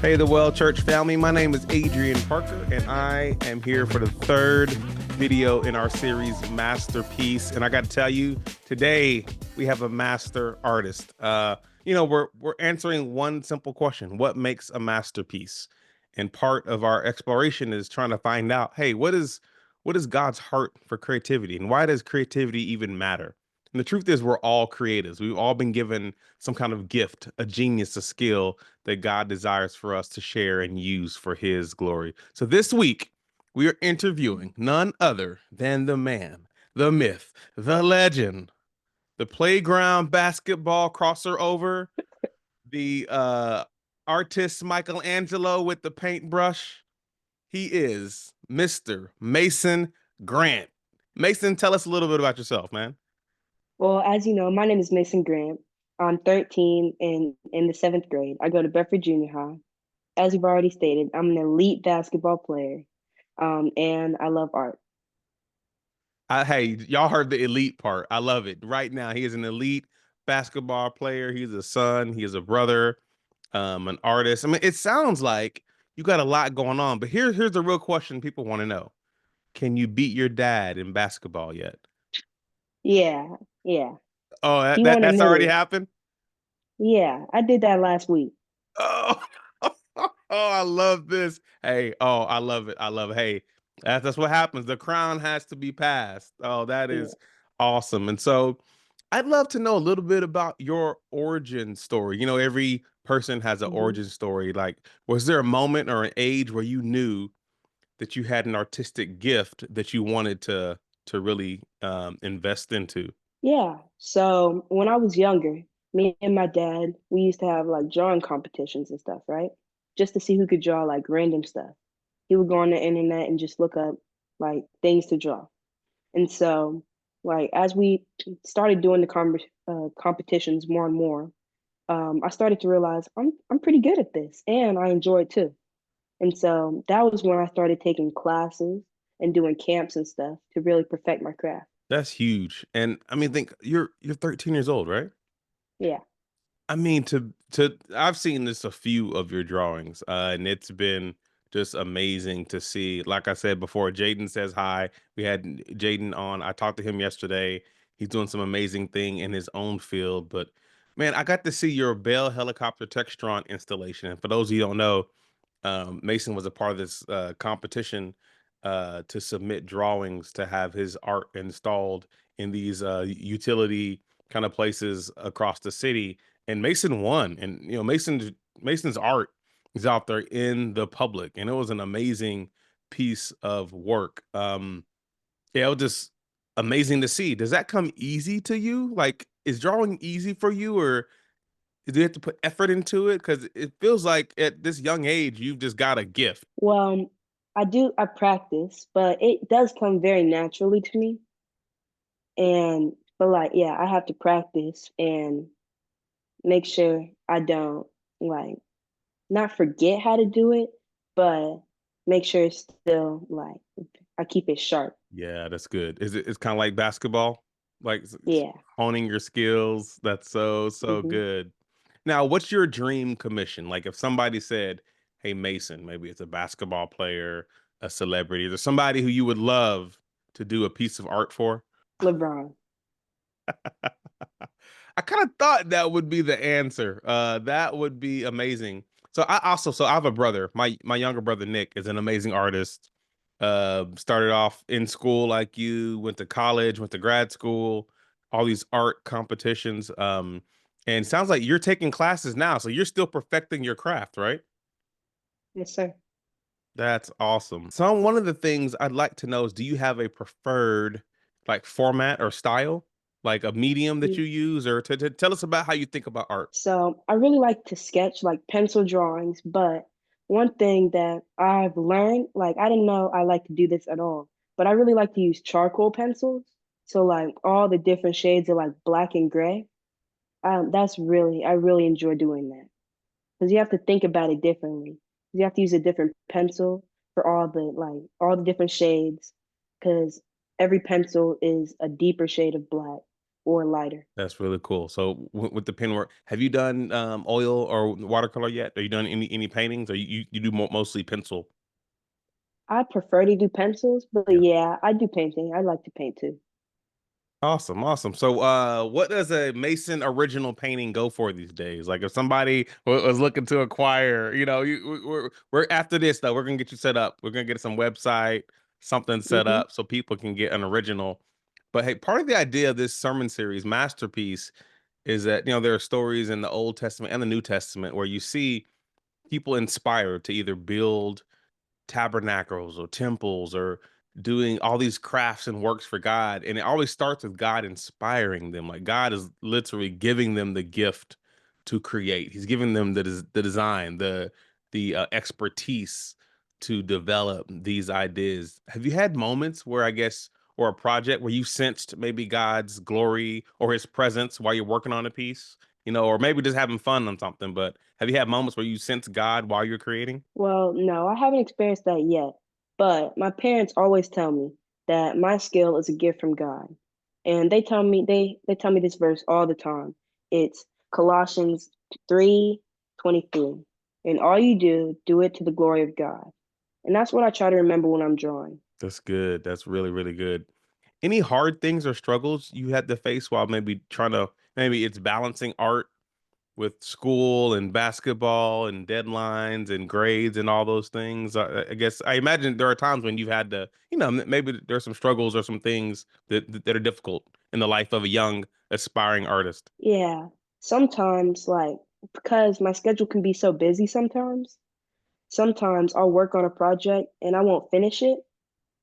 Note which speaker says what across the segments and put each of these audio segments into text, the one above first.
Speaker 1: Hey, the Well Church family. My name is Adrian Parker, and I am here for the third video in our series, Masterpiece. And I got to tell you, today we have a master artist. We're answering one simple question: what makes a masterpiece? And part of our exploration is trying to find out, hey, what is God's heart for creativity, and why does creativity even matter? And the truth is, we're all creatives. We've all been given some kind of gift, a genius, a skill that God desires for us to share and use for his glory. So this week, we are interviewing none other than the man, the myth, the legend, the playground basketball crosser over, the artist Michelangelo with the paintbrush. He is Mr. Mason Grant. Mason, tell us a little bit about yourself, man.
Speaker 2: Well, as you know, my name is Mason Grant. I'm 13 and in the seventh grade. I go to Bedford Junior High. As you've already stated, I'm an elite basketball player, and I love art.
Speaker 1: Hey, y'all heard the elite part. I love it. Right now, he is an elite basketball player. He's a son. He is a brother, an artist. I mean, it sounds like you got a lot going on. But here's the real question people want to know: can you beat your dad in basketball yet?
Speaker 2: Yeah, yeah.
Speaker 1: Oh,
Speaker 2: He
Speaker 1: that
Speaker 2: won't
Speaker 1: that's
Speaker 2: admit
Speaker 1: already
Speaker 2: it.
Speaker 1: happened.
Speaker 2: Yeah, I did that last week.
Speaker 1: Oh, oh, I love this. Hey, oh, I love it. I love it. Hey, that's what happens. The crown has to be passed. Oh, that
Speaker 2: Yeah.
Speaker 1: is awesome. And so I'd love to know a little bit about your origin story. Every person has an
Speaker 2: hmm
Speaker 1: origin story. Like, was there a moment or an age where you knew that you had an artistic gift that you wanted to really invest into?
Speaker 2: Yeah. So when I was younger, me and my dad, we used to have like drawing competitions and stuff, right? Just to see who could draw like random stuff. He would go on the internet and just look up like things to draw. And so, like as we started doing the competitions more and more, I started to realize I'm pretty good at this, and I enjoy it too. And so that was when I started taking classes and doing camps and stuff to really perfect my craft.
Speaker 1: That's huge. And I mean, think you're 13 years old, right?
Speaker 2: Yeah.
Speaker 1: I mean, to I've seen this a few of your drawings, and it's been just amazing to see. Like I said before, Jaden says hi. We had Jaden on. I talked to him yesterday. He's doing some amazing thing in his own field. But man, I got to see your Bell helicopter Textron installation. And for those of you who don't know, Mason was a part of this competition to submit drawings to have his art installed in these utility kind of places across the city. And Mason won. And Mason's art is out there in the public, and it was an amazing piece of work. Yeah, it was just amazing to see. Does that come easy to you? Like, is drawing easy for you, or do you have to put effort into it? Because it feels like at this young age, you've just got a gift.
Speaker 2: Well, I practice, but it does come very naturally to me. But like, yeah, I have to practice and make sure I don't like not forget how to do it, but make sure it's still like I keep it sharp.
Speaker 1: Yeah, that's good. It's kind of like basketball, like
Speaker 2: Yeah.
Speaker 1: honing your skills. That's so
Speaker 2: hmm
Speaker 1: good. Now, what's your dream commission? Like if somebody said, "Hey Mason, maybe it's a basketball player, a celebrity, there's somebody who you would love to do a piece of art for."
Speaker 2: LeBron.
Speaker 1: I kind of thought that would be the answer. That would be amazing. So I have a brother. My younger brother Nick is an amazing artist. Started off in school like you, went to college, went to grad school, all these art competitions. And sounds like you're taking classes now, so you're still perfecting your craft, right?
Speaker 2: Yes, sir.
Speaker 1: That's awesome. So one of the things I'd like to know is, do you have a preferred like format or style, like a medium that
Speaker 2: Mm.
Speaker 1: you use, or to tell us about how you think about art?
Speaker 2: So I really like to sketch like pencil drawings, but one thing that I've learned, like I didn't know I like to do this at all, but I really like to use charcoal pencils. So like all the different shades of like black and gray. I really enjoy doing that because you have to think about it differently. You have to use a different pencil for all the different shades because every pencil is a deeper shade of black, or lighter.
Speaker 1: That's really cool. So with the pen work, have you done oil or watercolor yet? Are you done any paintings, or you do mostly pencil?
Speaker 2: I prefer to do pencils, but
Speaker 1: Yeah.
Speaker 2: yeah, I do painting. I like to paint too.
Speaker 1: Awesome, awesome. So, what does a Mason original painting go for these days? Like, if somebody was looking to acquire, we're after this though, we're gonna get you set up. We're gonna get some website, something set
Speaker 2: Hmm.
Speaker 1: up so people can get an original. But hey, part of the idea of this sermon series, Masterpiece, is that there are stories in the Old Testament and the New Testament where you see people inspired to either build tabernacles or temples or doing all these crafts and works for God. And it always starts with God inspiring them. Like God is literally giving them the gift to create. He's giving them the design, the expertise to develop these ideas. Have you had moments where I guess or a project where you sensed maybe God's glory or his presence while you're working on a piece? Or maybe just having fun on something, but have you had moments where you sense God while you're creating?
Speaker 2: Well, no, I haven't experienced that yet, but my parents always tell me that my skill is a gift from God. And they tell me this verse all the time. It's Colossians 3:23. And all you do, do it to the glory of God. And that's what I try to remember when I'm drawing.
Speaker 1: That's good. That's really, really good. Any hard things or struggles you had to face while maybe trying to maybe it's balancing art with school and basketball and deadlines and grades and all those things? I guess I imagine there are times when you've had to, maybe there's some struggles or some things that are difficult in the life of a young aspiring artist.
Speaker 2: Yeah. Sometimes like because my schedule can be so busy sometimes I'll work on a project and I won't finish it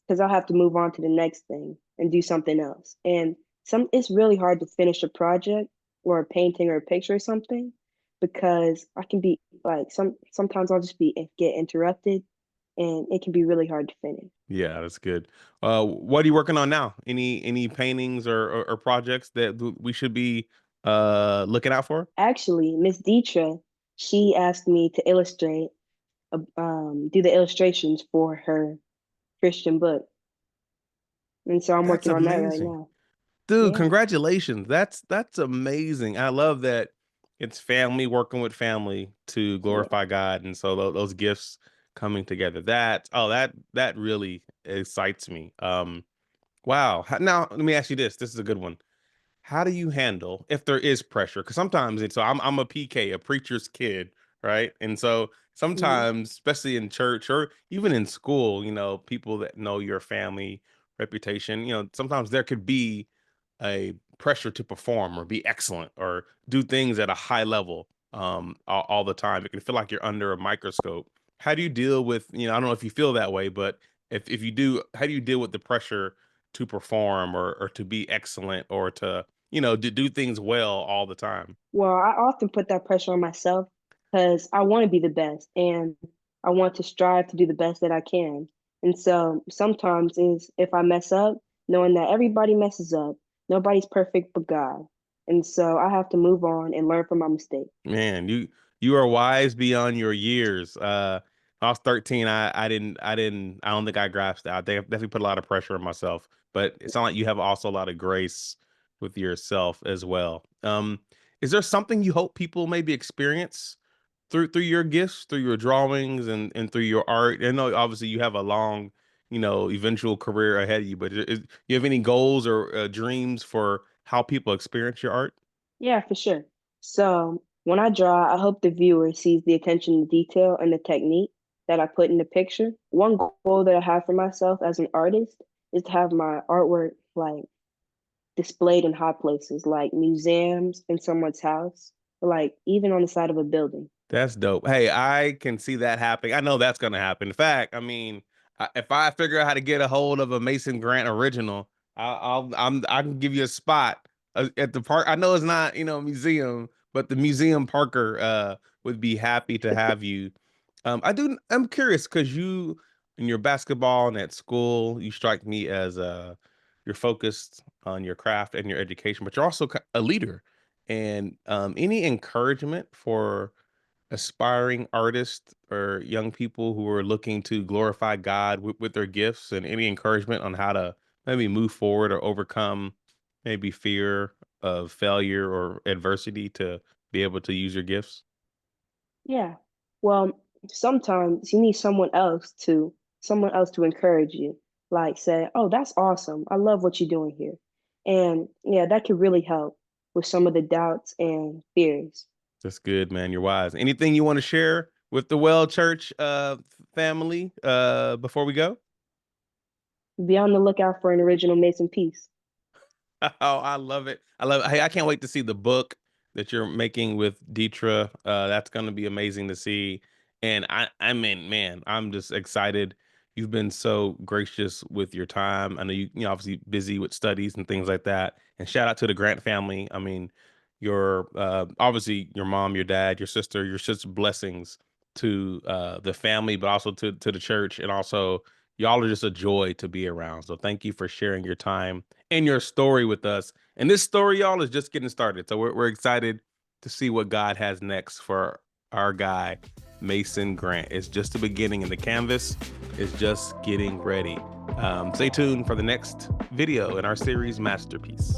Speaker 2: because I'll have to move on to the next thing and do something else. And it's really hard to finish a project or a painting or a picture or something because I can be like sometimes I'll just be get interrupted and it can be really hard to finish.
Speaker 1: Yeah, that's good. What are you working on now? Any paintings or projects that we should be looking out for?
Speaker 2: Actually, Miss Dietra, she asked me to do the illustrations for her Christian book. And so I'm
Speaker 1: That's
Speaker 2: working on that right
Speaker 1: amazing.
Speaker 2: now.
Speaker 1: Dude,
Speaker 2: Yeah.
Speaker 1: congratulations. That's amazing. I love that it's family working with family to
Speaker 2: Yeah.
Speaker 1: glorify God, and so those gifts coming together. That really excites me. Wow. Now let me ask you this. This is a good one. How do you handle if there is pressure? Because sometimes it's so I'm a PK, a preacher's kid, right? And so
Speaker 2: Mhm.
Speaker 1: sometimes, especially in church or even in school, people that know your family reputation, sometimes there could be a pressure to perform or be excellent or do things at a high level all the time. It can feel like you're under a microscope. How do you deal with, I don't know if you feel that way, but if you do, how do you deal with the pressure to perform or to be excellent or to to do things well all the time?
Speaker 2: Well, I often put that pressure on myself because I want to be the best and I want to strive to do the best that I can. And so sometimes is if I mess up, knowing that everybody messes up, nobody's perfect but God. And so I have to move on and learn from my mistakes.
Speaker 1: Man, you are wise beyond your years. I was 13. I don't think I grasped that. I think I definitely put a lot of pressure on myself, but it sounds like you have also a lot of grace with yourself as well. Is there something you hope people maybe experience through your gifts, through your drawings and through your art? I know obviously you have a long, eventual career ahead of you, but you have any goals or dreams for how people experience your art?
Speaker 2: Yeah, for sure. So when I draw, I hope the viewer sees the attention to detail and the technique that I put in the picture. One goal that I have for myself as an artist is to have my artwork like displayed in high places like museums in someone's house, or like even on the side of a building.
Speaker 1: That's dope. Hey, I can see that happening. I know that's gonna happen. In fact, I mean, if I figure out how to get a hold of a Mason Grant original, I can give you a spot at the park. I know it's not a museum, but the Museum Parker would be happy to have you. I'm curious because you in your basketball and at school, you strike me as you're focused on your craft and your education, but you're also a leader. And any encouragement for aspiring artists or young people who are looking to glorify God with their gifts, and any encouragement on how to maybe move forward or overcome maybe fear of failure or adversity to be able to use your gifts?
Speaker 2: Yeah. Well, sometimes you need someone else to encourage you. Like say, "Oh, that's awesome. I love what you're doing here." And yeah, that could really help with some of the doubts and fears.
Speaker 1: That's good, man. You're wise. Anything you want to share with the Well Church family before we go?
Speaker 2: Be on the lookout for an original Mason piece.
Speaker 1: Oh, I love it. I love it. Hey, I can't wait to see the book that you're making with Deetra. That's going to be amazing to see. And I mean, man, I'm just excited. You've been so gracious with your time. I know you obviously busy with studies and things like that. And shout out to the Grant family. I mean, your obviously your mom, your dad, your sister, you're such blessings to the family, but also to the church, and also y'all are just a joy to be around. So thank you for sharing your time and your story with us. And this story, y'all, is just getting started. So we're excited to see what God has next for our guy, Mason Grant. It's just the beginning, and the canvas is just getting ready. Stay tuned for the next video in our series, Masterpiece.